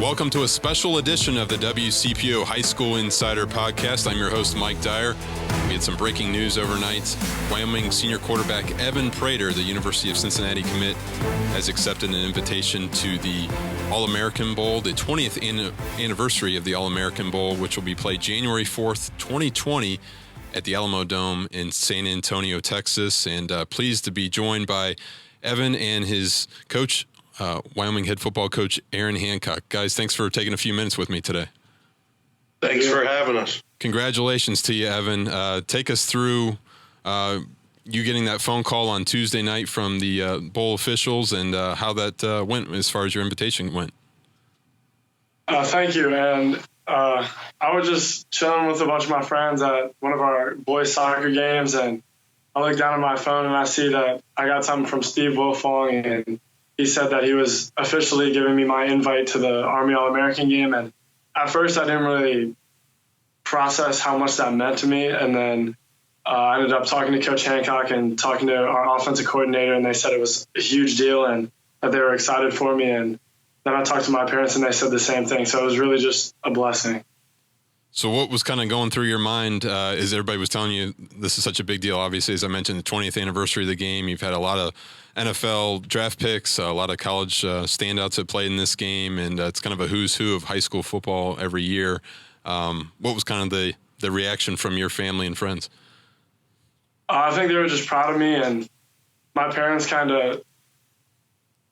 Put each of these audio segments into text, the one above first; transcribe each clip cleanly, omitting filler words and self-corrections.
Welcome to a special edition of the WCPO High School Insider Podcast. I'm your host, Mike Dyer. We had some breaking news overnight. Wyoming senior quarterback Evan Prater, the University of Cincinnati commit, has accepted an invitation to the All-American Bowl, the 20th anniversary of the All-American Bowl, which will be played January 4th, 2020 at the Alamo Dome in San Antonio, Texas. And pleased to be joined by Evan and his coach, Wyoming head football coach Aaron Hancock. Guys, thanks for taking a few minutes with me today. Thanks for having us. Congratulations to you, Evan. Take us through you getting that phone call on Tuesday night from the bowl officials and how that went as far as your invitation went. Thank you. And I was just chilling with a bunch of my friends at one of our boys' soccer games, and I look down at my phone and I see that I got something from Steve Wilfong, and he said that he was officially giving me my invite to the Army All-American game. And at first I didn't really process how much that meant to me. And then I ended up talking to Coach Hancock and talking to our offensive coordinator, and they said it was a huge deal and that they were excited for me. And then I talked to my parents and they said the same thing. So it was really just a blessing. So what was kind of going through your mind as everybody was telling you this is such a big deal? Obviously, as I mentioned, the 20th anniversary of the game. You've had a lot of NFL draft picks, a lot of college standouts that played in this game, and it's kind of a who's who of high school football every year. What was kind of the reaction from your family and friends? I think they were just proud of me, and my parents they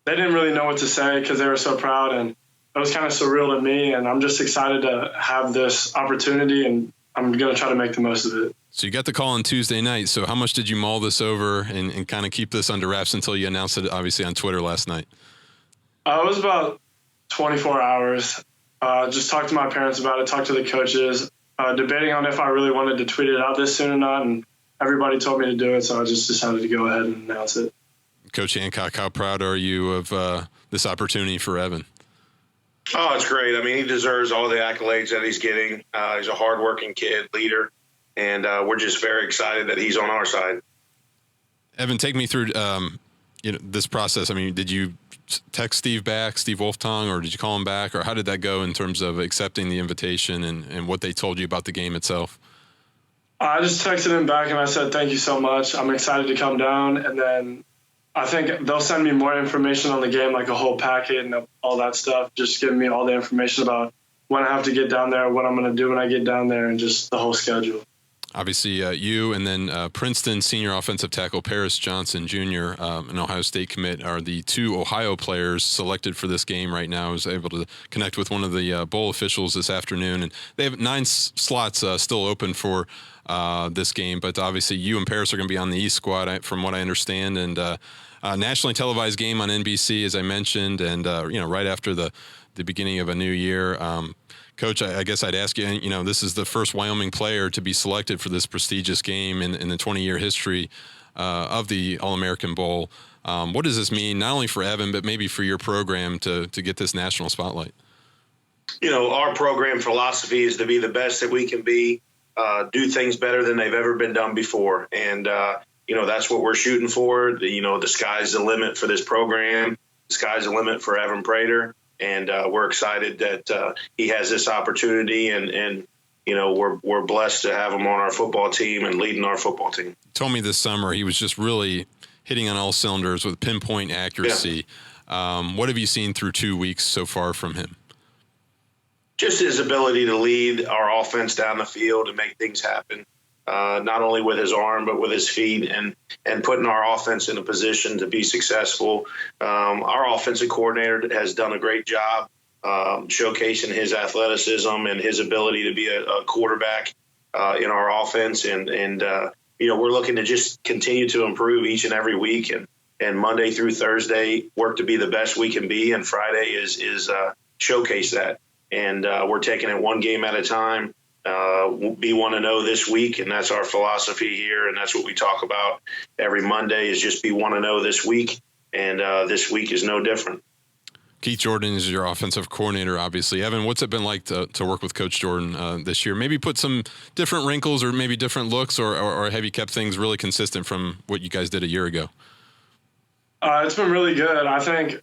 didn't really know what to say because they were so proud, and it was kind of surreal to me, and I'm just excited to have this opportunity, and I'm going to try to make the most of it. So you got the call on Tuesday night. So how much did you mull this over and kind of keep this under wraps until you announced it, obviously, on Twitter last night? It was about 24 hours. Just talked to my parents about it, talked to the coaches, debating on if I really wanted to tweet it out this soon or not, and everybody told me to do it, so I just decided to go ahead and announce it. Coach Hancock, how proud are you of this opportunity for Evan? Oh, it's great. I mean, he deserves all the accolades that he's getting. He's a hardworking kid, leader, and we're just very excited that he's on our side. Evan, take me through this process. I mean, did you text Steve Wolftong, or did you call him back, or how did that go in terms of accepting the invitation and what they told you about the game itself? I just texted him back and I said, thank you so much. I'm excited to come down. And then I think they'll send me more information on the game, like a whole packet and all that stuff, just giving me all the information about when I have to get down there, what I'm going to do when I get down there, and just the whole schedule. Obviously, you and then Princeton senior offensive tackle Paris Johnson Jr., an Ohio State commit, are the two Ohio players selected for this game right now. I was able to connect with one of the bowl officials this afternoon, and they have 9 slots still open for this game. But obviously, you and Paris are going to be on the East squad, from what I understand, and nationally televised game on NBC, as I mentioned, and right after the beginning of a new year. Coach, I guess I'd ask you, this is the first Wyoming player to be selected for this prestigious game in the 20-year history of the All-American Bowl. What does this mean, not only for Evan, but maybe for your program to get this national spotlight? Our program philosophy is to be the best that we can be, do things better than they've ever been done before. And, that's what we're shooting for. The sky's the limit for this program. The sky's the limit for Evan Prater. And we're excited that he has this opportunity, and we're blessed to have him on our football team and leading our football team. He told me this summer he was just really hitting on all cylinders with pinpoint accuracy. Yeah. What have you seen through 2 weeks so far from him? Just his ability to lead our offense down the field and make things happen, not only with his arm but with his feet, and putting our offense in a position to be successful. Our offensive coordinator has done a great job showcasing his athleticism and his ability to be a quarterback in our offense. And we're looking to just continue to improve each and every week, and Monday through Thursday work to be the best we can be, and Friday is showcase that. And we're taking it one game at a time. Be 1-0 this week, and that's our philosophy here, and that's what we talk about every Monday, is just be 1-0 this week, and this week is no different. Keith Jordan is your offensive coordinator, obviously. Evan, what's it been like to work with Coach Jordan this year? Maybe put some different wrinkles or maybe different looks, or have you kept things really consistent from what you guys did a year ago? It's been really good. I think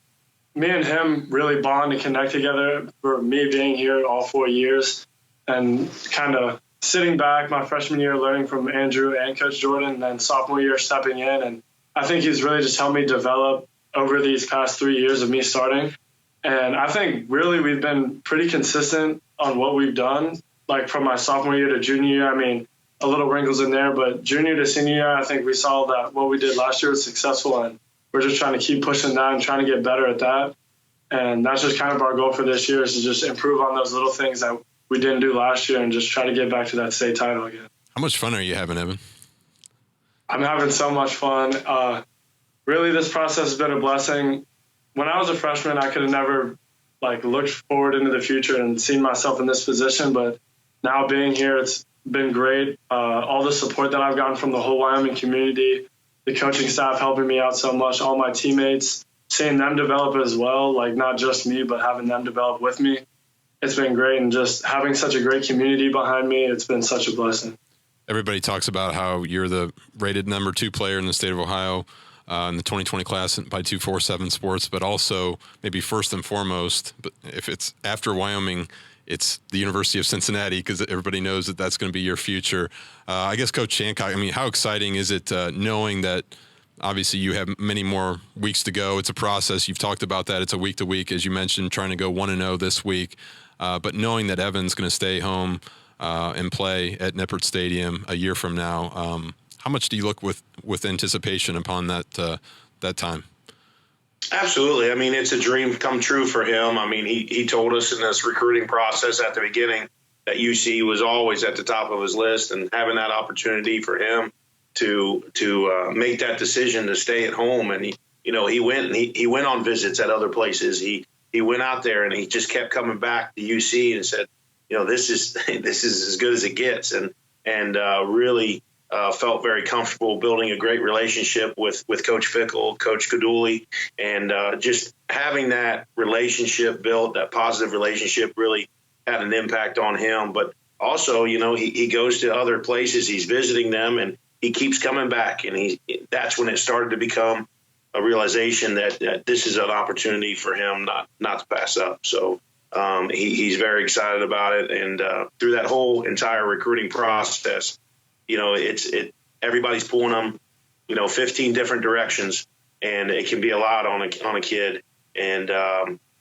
me and him really bond and connect together for me being here all 4 years and kind of sitting back my freshman year, learning from Andrew and Coach Jordan, and then sophomore year stepping in. And I think he's really just helped me develop over these past 3 years of me starting. And I think really we've been pretty consistent on what we've done, like from my sophomore year to junior year. I mean, a little wrinkles in there, but junior to senior year, I think we saw that what we did last year was successful, and we're just trying to keep pushing that and trying to get better at that. And that's just kind of our goal for this year, is to just improve on those little things that we didn't do last year and just try to get back to that state title again. How much fun are you having, Evan? I'm having so much fun. Really, this process has been a blessing. When I was a freshman, I could have never looked forward into the future and seen myself in this position. But now being here, it's been great. All the support that I've gotten from the whole Wyoming community, the coaching staff helping me out so much, all my teammates, seeing them develop as well, not just me, but having them develop with me. It's been great, and just having such a great community behind me, it's been such a blessing. Everybody talks about how you're the rated number 2 player in the state of Ohio in the 2020 class by 247 Sports, but also maybe first and foremost, but if it's after Wyoming, it's the University of Cincinnati, because everybody knows that that's going to be your future. I guess, Coach Hancock, I mean, how exciting is it knowing that obviously you have many more weeks to go? It's a process. You've talked about that. It's a week-to-week, as you mentioned, trying to go 1-0 this week. But knowing that Evan's going to stay home and play at Nippert Stadium a year from now, how much do you look with anticipation upon that time? Absolutely. I mean, it's a dream come true for him. I mean, he told us in this recruiting process at the beginning that UC was always at the top of his list, and having that opportunity for him to make that decision to stay at home. And he went on visits at other places. He went out there and he just kept coming back to UC and said, this is as good as it gets, and really felt very comfortable building a great relationship with Coach Fickle, Coach Kaduli, and just having that relationship built, that positive relationship, really had an impact on him. But also, he goes to other places, he's visiting them, and he keeps coming back, and that's when it started to become a realization that this is an opportunity for him not to pass up. So he's very excited about it, and through that whole entire recruiting process, everybody's pulling them, 15 different directions, and it can be a lot on a kid. And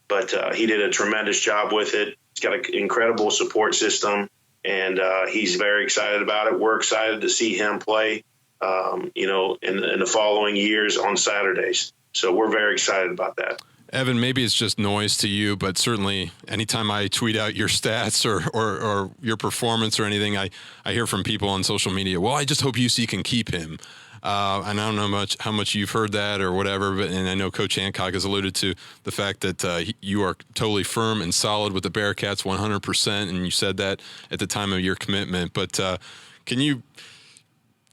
but he did a tremendous job with it. He's got an incredible support system, and he's very excited about it. We're excited to see him play, in the following years on Saturdays. So we're very excited about that. Evan, maybe it's just noise to you, but certainly anytime I tweet out your stats or your performance or anything, I hear from people on social media, well, I just hope UC can keep him. And I don't know how much you've heard that or whatever, and I know Coach Hancock has alluded to the fact that you are totally firm and solid with the Bearcats 100%, and you said that at the time of your commitment. But can you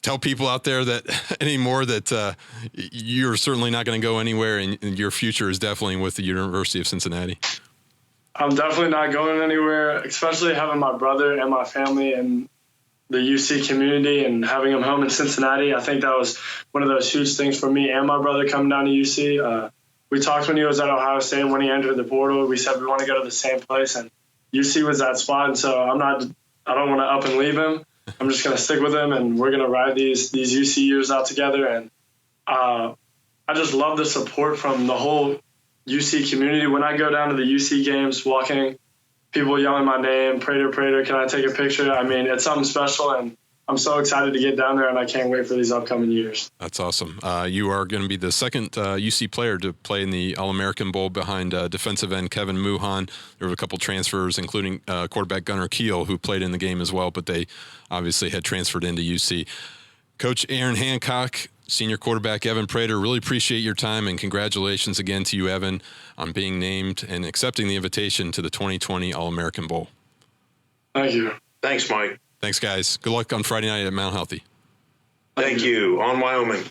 tell people out there that anymore that you're certainly not going to go anywhere, and your future is definitely with the University of Cincinnati? I'm definitely not going anywhere, especially having my brother and my family in the UC community and having them home in Cincinnati. I think that was one of those huge things for me and my brother coming down to UC. We talked when he was at Ohio State, when he entered the portal. We said we want to go to the same place, and UC was that spot. And so I don't want to up and leave him. I'm just going to stick with him, and we're going to ride these UC years out together. And I just love the support from the whole UC community. When I go down to the UC games walking, people yelling my name, Prater, Prater, can I take a picture? I mean, it's something special, and I'm so excited to get down there, and I can't wait for these upcoming years. That's awesome. You are going to be the second UC player to play in the All-American Bowl behind defensive end Kevin Muhan. There were a couple transfers, including quarterback Gunnar Keel, who played in the game as well, but they obviously had transferred into UC. Coach Aaron Hancock, senior quarterback Evan Prater, really appreciate your time, and congratulations again to you, Evan, on being named and accepting the invitation to the 2020 All-American Bowl. Thank you. Thanks, Mike. Thanks, guys. Good luck on Friday night at Mount Healthy. Thank you. On Wyoming.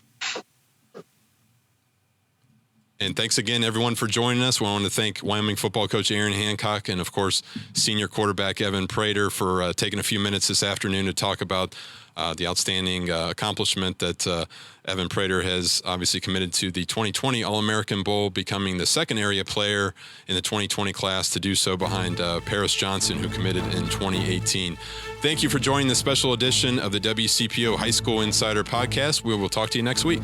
And thanks again, everyone, for joining us. We want to thank Wyoming football coach Aaron Hancock and, of course, senior quarterback Evan Prater for taking a few minutes this afternoon to talk about the outstanding accomplishment that Evan Prater has obviously committed to the 2020 All-American Bowl, becoming the second area player in the 2020 class to do so behind Paris Johnson, who committed in 2018. Thank you for joining this special edition of the WCPO High School Insider Podcast. We will talk to you next week.